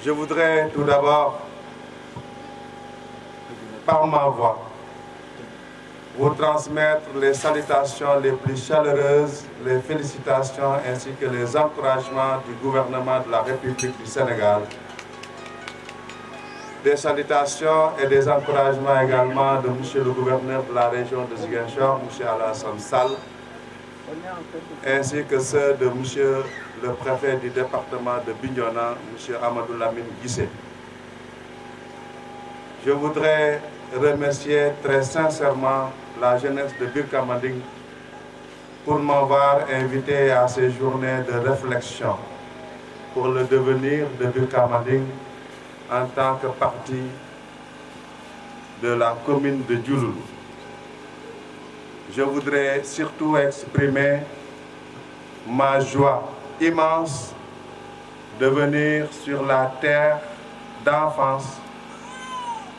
Je voudrais tout d'abord, par ma voix, vous transmettre les salutations les plus chaleureuses, les félicitations ainsi que les encouragements du gouvernement de la République du Sénégal. Des salutations et des encouragements également de M. le gouverneur de la région de Ziguinchor, M. Alassane Sall, ainsi que ceux de M. le préfet du département de Bignona, M. Amadou Lamine Guissé. Je voudrais remercier très sincèrement la jeunesse de Birka Manding pour m'avoir invité à ces journées de réflexion pour le devenir de Birka Manding en tant que partie de la commune de Djouloulou. Je voudrais surtout exprimer ma joie immense de venir sur la terre d'enfance,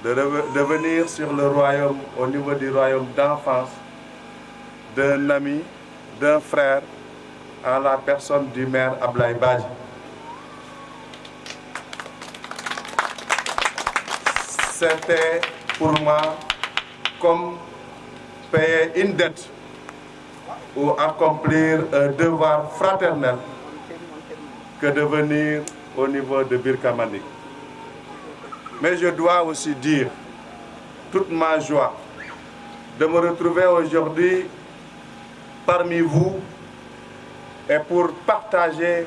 de venir sur le royaume, au niveau du royaume d'enfance, d'un ami, d'un frère, en la personne du maire Ablaye Badji. C'était pour moi comme payer une dette ou accomplir un devoir fraternel que de venir au niveau de Birka Manding. Mais je dois aussi dire toute ma joie de me retrouver aujourd'hui parmi vous et pour partager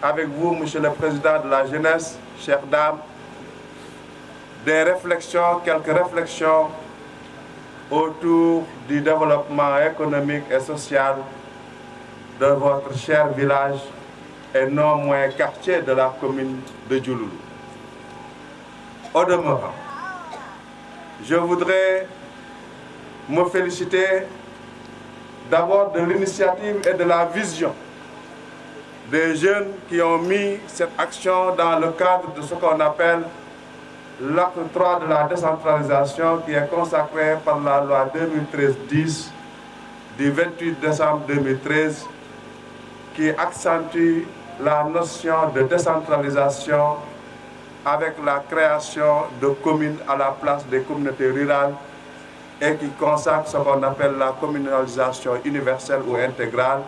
avec vous, Monsieur le Président de la Jeunesse, chères dames, des réflexions, quelques réflexions autour du développement économique et social de votre cher village et non moins quartier de la commune de Djouloulou. Au demeurant, je voudrais me féliciter d'abord de l'initiative et de la vision des jeunes qui ont mis cette action dans le cadre de ce qu'on appelle l'acte 3 de la décentralisation qui est consacré par la loi 2013-10 du 28 décembre 2013 qui accentue la notion de décentralisation avec la création de communes à la place des communautés rurales et qui consacre ce qu'on appelle la communalisation universelle ou intégrale,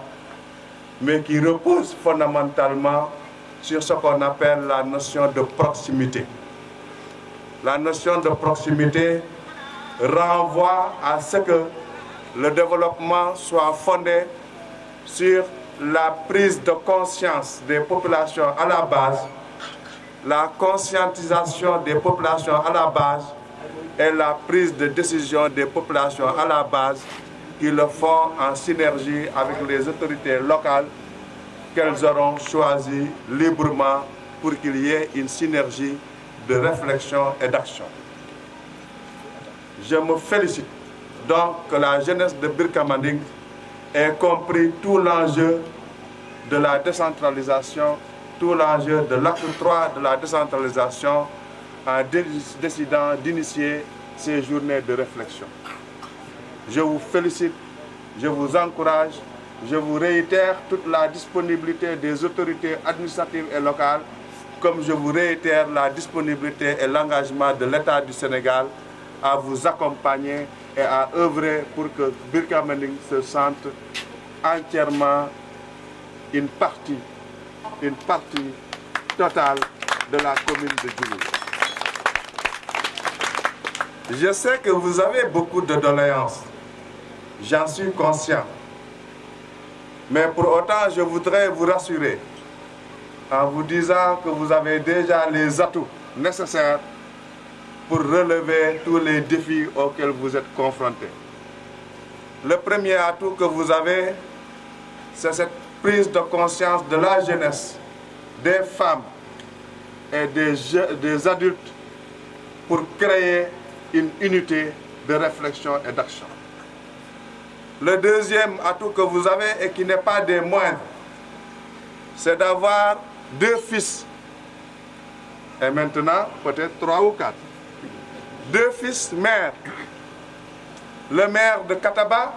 mais qui repose fondamentalement sur ce qu'on appelle la notion de proximité. La notion de proximité renvoie à ce que le développement soit fondé sur la prise de conscience des populations à la base, la conscientisation des populations à la base et la prise de décision des populations à la base qui le font en synergie avec les autorités locales qu'elles auront choisies librement pour qu'il y ait une synergie de réflexion et d'action. Je me félicite donc que la jeunesse de Birka Manding ait compris tout l'enjeu de la décentralisation, tout l'enjeu de l'acte 3 de la décentralisation en décidant d'initier ces journées de réflexion. Je vous félicite, je vous encourage, je vous réitère toute la disponibilité des autorités administratives et locales, comme je vous réitère la disponibilité et l'engagement de l'État du Sénégal à vous accompagner et à œuvrer pour que Birka Manding se sente entièrement une partie totale de la commune de Djouloulou. Je sais que vous avez beaucoup de doléances, j'en suis conscient. Mais pour autant, je voudrais vous rassurer en vous disant que vous avez déjà les atouts nécessaires pour relever tous les défis auxquels vous êtes confrontés. Le premier atout que vous avez, c'est cette prise de conscience de la jeunesse, des femmes et des adultes pour créer une unité de réflexion et d'action. Le deuxième atout que vous avez et qui n'est pas des moindres, c'est d'avoir 2 fils, et maintenant peut-être 3 ou 4. 2 fils maires. Le maire de Kataba,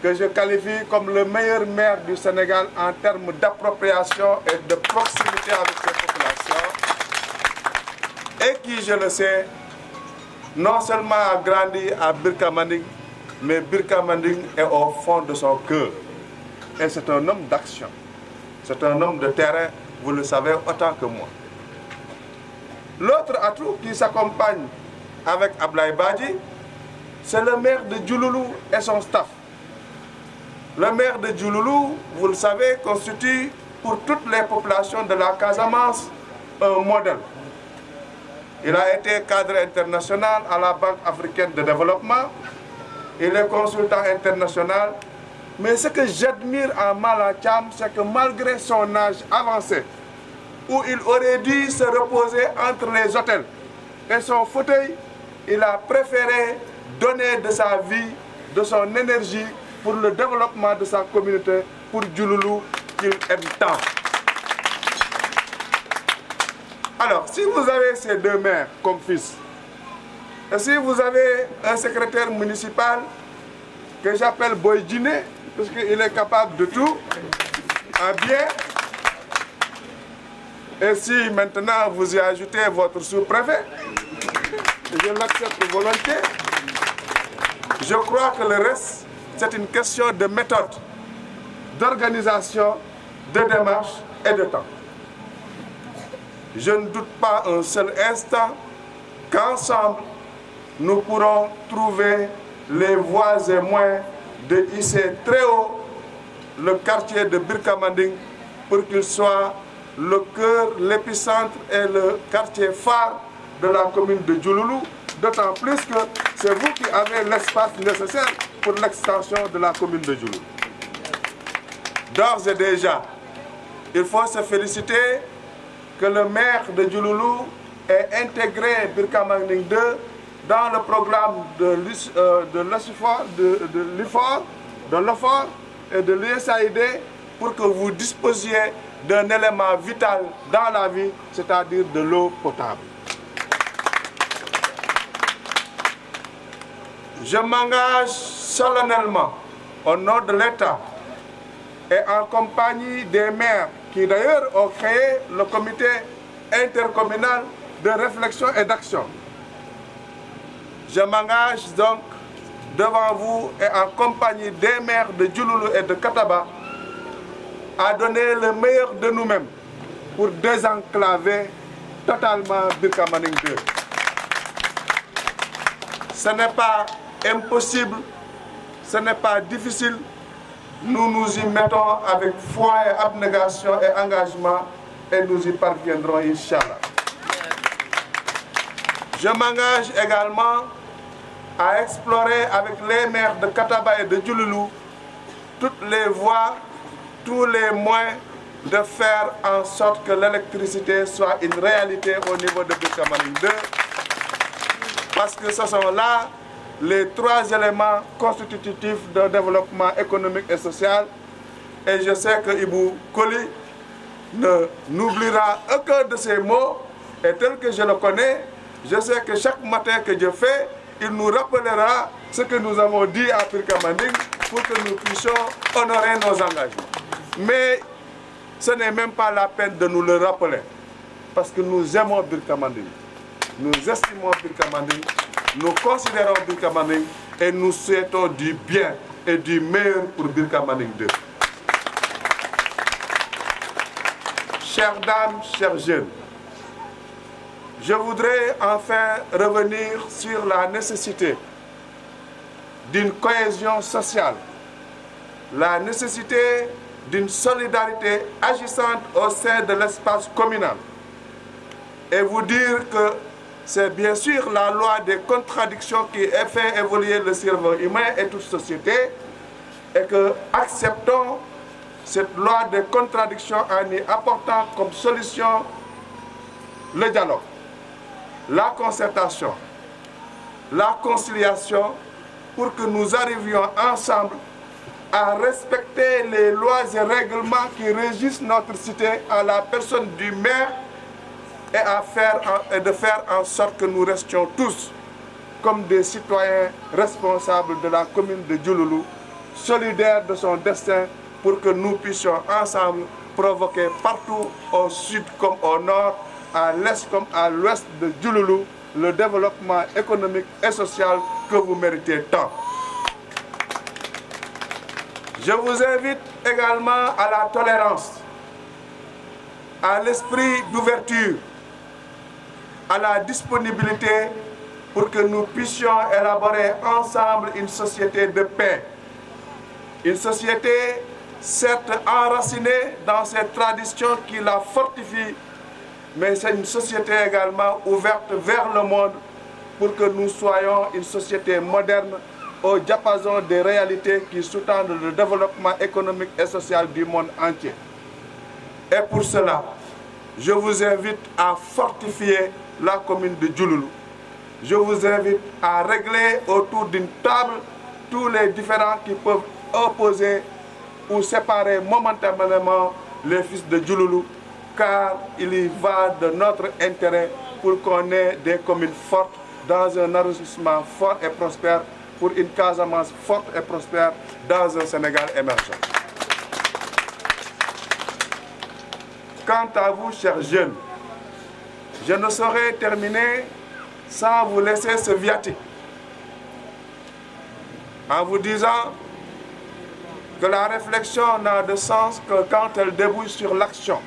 que je qualifie comme le meilleur maire du Sénégal en termes d'appropriation et de proximité avec ses populations. qui, je le sais, non seulement a grandi à Birka Manding, mais Birka Manding est au fond de son cœur. Et c'est un homme d'action. C'est un homme de terrain, vous le savez autant que moi. L'autre atout qui s'accompagne avec Ablaye Badji, c'est le maire de Djouloulou et son staff. Le maire de Djouloulou, vous le savez, constitue pour toutes les populations de la Casamance un modèle. Il a été cadre international à la Banque africaine de développement. Il est consultant international. Mais ce que j'admire en Mala Thiam, c'est que malgré son âge avancé, où il aurait dû se reposer entre les hôtels et son fauteuil, il a préféré donner de sa vie, de son énergie pour le développement de sa communauté, pour Djouloulou qu'il aime tant. Alors, si vous avez ces deux maires comme fils, et si vous avez un secrétaire municipal que j'appelle Boy Djiné, parce qu'il est capable de tout, en bien, et si maintenant vous y ajoutez votre sous-préfet, je l'accepte volontiers, je crois que le reste, c'est une question de méthode, d'organisation, de démarche et de temps. Je ne doute pas un seul instant qu'ensemble, nous pourrons trouver les voies et moyens de hisser très haut le quartier de Birka Manding pour qu'il soit le cœur, l'épicentre et le quartier phare de la commune de Djouloulou, d'autant plus que c'est vous qui avez l'espace nécessaire pour l'extension de la commune de Djouloulou. D'ores et déjà, il faut se féliciter que le maire de Djouloulou ait intégré Birka Manding 2 dans le programme de l'IFOR et de l'USAID pour que vous disposiez d'un élément vital dans la vie, c'est-à-dire de l'eau potable. Je m'engage solennellement au nom de l'État et en compagnie des maires qui d'ailleurs ont créé le comité intercommunal de réflexion et d'action. Je m'engage donc devant vous et en compagnie des maires de Djouloulou et de Kataba à donner le meilleur de nous-mêmes pour désenclaver totalement Birka Manding 2. Ce n'est pas impossible, ce n'est pas difficile. Nous nous y mettons avec foi et abnégation et engagement et nous y parviendrons, Inch'Allah. Je m'engage également à explorer avec les maires de Kataba et de Djouloulou toutes les voies, tous les moyens de faire en sorte que l'électricité soit une réalité au niveau de Birka Manding 2, parce que ce sont là les trois éléments constitutifs d'un développement économique et social. Et je sais que Ibou Koli n'oubliera aucun de ces mots, et tel que je le connais, je sais que chaque matin que je fais, il nous rappellera ce que nous avons dit à Birka Manding pour que nous puissions honorer nos engagements. Mais ce n'est même pas la peine de nous le rappeler, parce que nous aimons Birka Manding, nous estimons Birka Manding, nous considérons Birka Manding et nous souhaitons du bien et du meilleur pour Birka Manding 2. Chères dames, chers jeunes, je voudrais enfin revenir sur la nécessité d'une cohésion sociale, la nécessité d'une solidarité agissante au sein de l'espace communal et vous dire que c'est bien sûr la loi des contradictions qui fait évoluer le cerveau humain et toute société et que acceptons cette loi des contradictions en y apportant comme solution le dialogue, la concertation, la conciliation pour que nous arrivions ensemble à respecter les lois et règlements qui régissent notre cité à la personne du maire et de faire en sorte que nous restions tous comme des citoyens responsables de la commune de Djouloulou, solidaires de son destin pour que nous puissions ensemble provoquer partout au sud comme au nord à l'est comme à l'ouest de Diouloulou, le développement économique et social que vous méritez tant. Je vous invite également à la tolérance, à l'esprit d'ouverture, à la disponibilité pour que nous puissions élaborer ensemble une société de paix. Une société certes enracinée dans ses traditions qui la fortifient, mais c'est une société également ouverte vers le monde pour que nous soyons une société moderne au diapason des réalités qui sous-tendent le développement économique et social du monde entier. Et pour cela, je vous invite à fortifier la commune de Diouloulou. Je vous invite à régler autour d'une table tous les différends qui peuvent opposer ou séparer momentanément les fils de Diouloulou, car il y va de notre intérêt pour qu'on ait des communes fortes dans un arrondissement fort et prospère, pour une Casamance forte et prospère dans un Sénégal émergent. Quant à vous, chers jeunes, je ne saurais terminer sans vous laisser ce viatique, en vous disant que la réflexion n'a de sens que quand elle débouche sur l'action.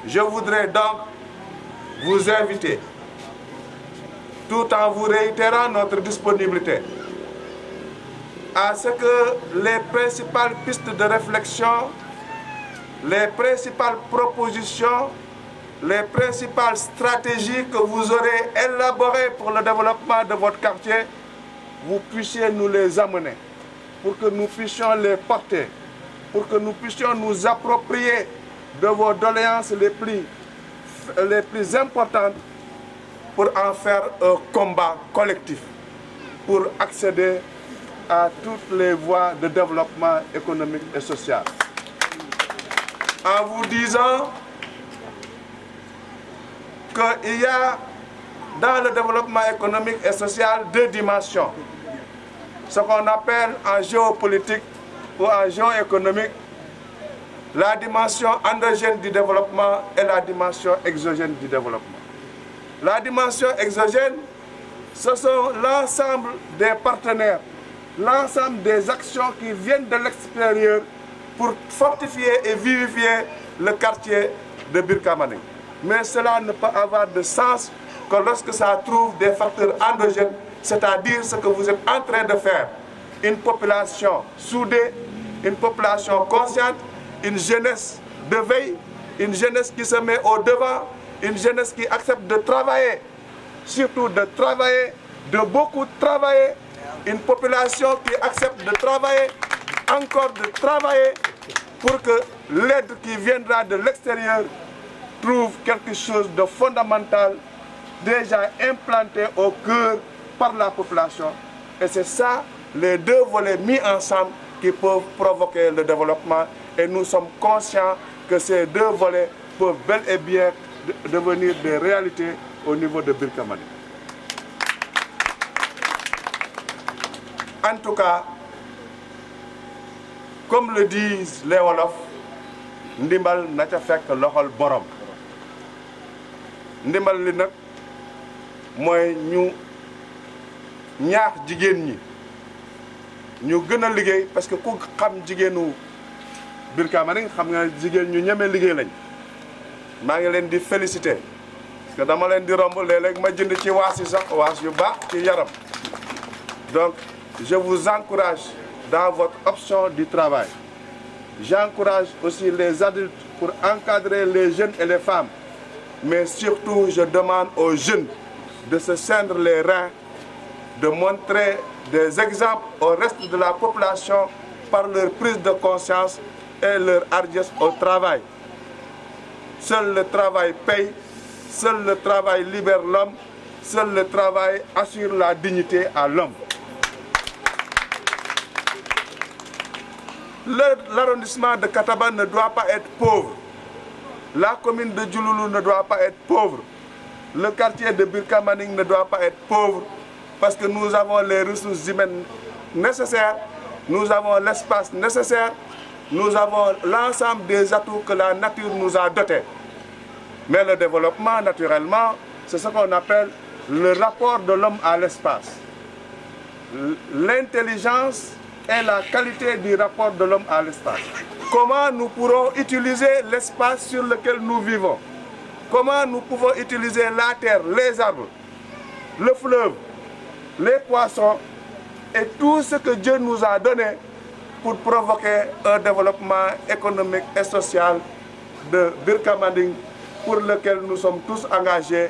Je voudrais donc vous inviter, tout en vous réitérant notre disponibilité, à ce que les principales pistes de réflexion, les principales propositions, les principales stratégies que vous aurez élaborées pour le développement de votre quartier, vous puissiez nous les amener, pour que nous puissions les porter, pour que nous puissions nous approprier de vos doléances les plus importantes, pour en faire un combat collectif, pour accéder à toutes les voies de développement économique et social. En vous disant qu'il y a dans le développement économique et social deux dimensions. Ce qu'on appelle en géopolitique ou en géoéconomique la dimension endogène du développement et la dimension exogène du développement. La dimension exogène, ce sont l'ensemble des partenaires, l'ensemble des actions qui viennent de l'extérieur pour fortifier et vivifier le quartier de Birkamaning. Mais cela ne peut avoir de sens que lorsque ça trouve des facteurs endogènes, c'est-à-dire ce que vous êtes en train de faire. Une population soudée, une population consciente, une jeunesse de veille, une jeunesse qui se met au devant, une jeunesse qui accepte de travailler, surtout de travailler, de beaucoup travailler, une population qui accepte de travailler, encore de travailler, pour que l'aide qui viendra de l'extérieur trouve quelque chose de fondamental, déjà implanté au cœur par la population. Et c'est ça, les deux volets mis ensemble, qui peuvent provoquer le développement. Et nous sommes conscients que ces deux volets peuvent bel et bien devenir des réalités au niveau de Birkamaning. En tout cas, comme le disent les Wolof, ndimbal na ca fekk loxol borom. Ndimbal li nag mooy ñu ñaax jigéen ñi ñu gën a liggéey, parce que ku xam jigéenu Birkamaning xam nga jigéen ñu ñeme liggéey lañ. maa ngi leen di féliciter parce que dama leen di romb léeg-léeg ma jënd ci waas yi sax waas yu baax ci yaram. Donc je vous encourage dans votre option du travail. J'encourage aussi les adultes pour encadrer les jeunes et les femmes. Mais surtout, je demande aux jeunes de se cendre les reins, de montrer des exemples au reste de la population par leur prise de conscience et leur hardiesse au travail. Seul le travail paye, seul le travail libère l'homme, seul le travail assure la dignité à l'homme. L'arrondissement de Kataba ne doit pas être pauvre. La commune de Diouloulou ne doit pas être pauvre. Le quartier de Birkamaning ne doit pas être pauvre, parce que nous avons les ressources humaines nécessaires, nous avons l'espace nécessaire, nous avons l'ensemble des atouts que la nature nous a dotés. Mais le développement, naturellement, c'est ce qu'on appelle le rapport de l'homme à l'espace. L'intelligence est la qualité du rapport de l'homme à l'espace. Comment nous pourrons utiliser l'espace sur lequel nous vivons? Comment nous pouvons utiliser la terre, les arbres, le fleuve, les poissons et tout ce que Dieu nous a donné pour provoquer un développement économique et social de Birkamanding pour lequel nous sommes tous engagés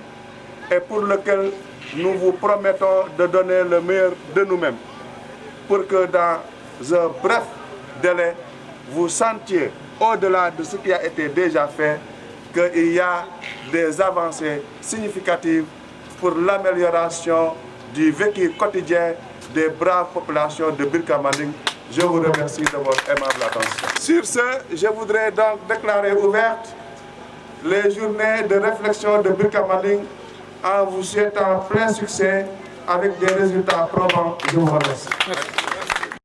et pour lequel nous vous promettons de donner le meilleur de nous-mêmes pour que dans un bref délai, vous sentiez, au-delà de ce qui a été déjà fait, qu'il y a des avancées significatives pour l'amélioration du vécu quotidien des braves populations de Birkamanding. Je vous remercie de votre aimable attention. Sur ce, je voudrais donc déclarer ouvertes les journées de réflexion de Birkamanding en vous souhaitant plein succès avec des résultats probants. Je vous remercie.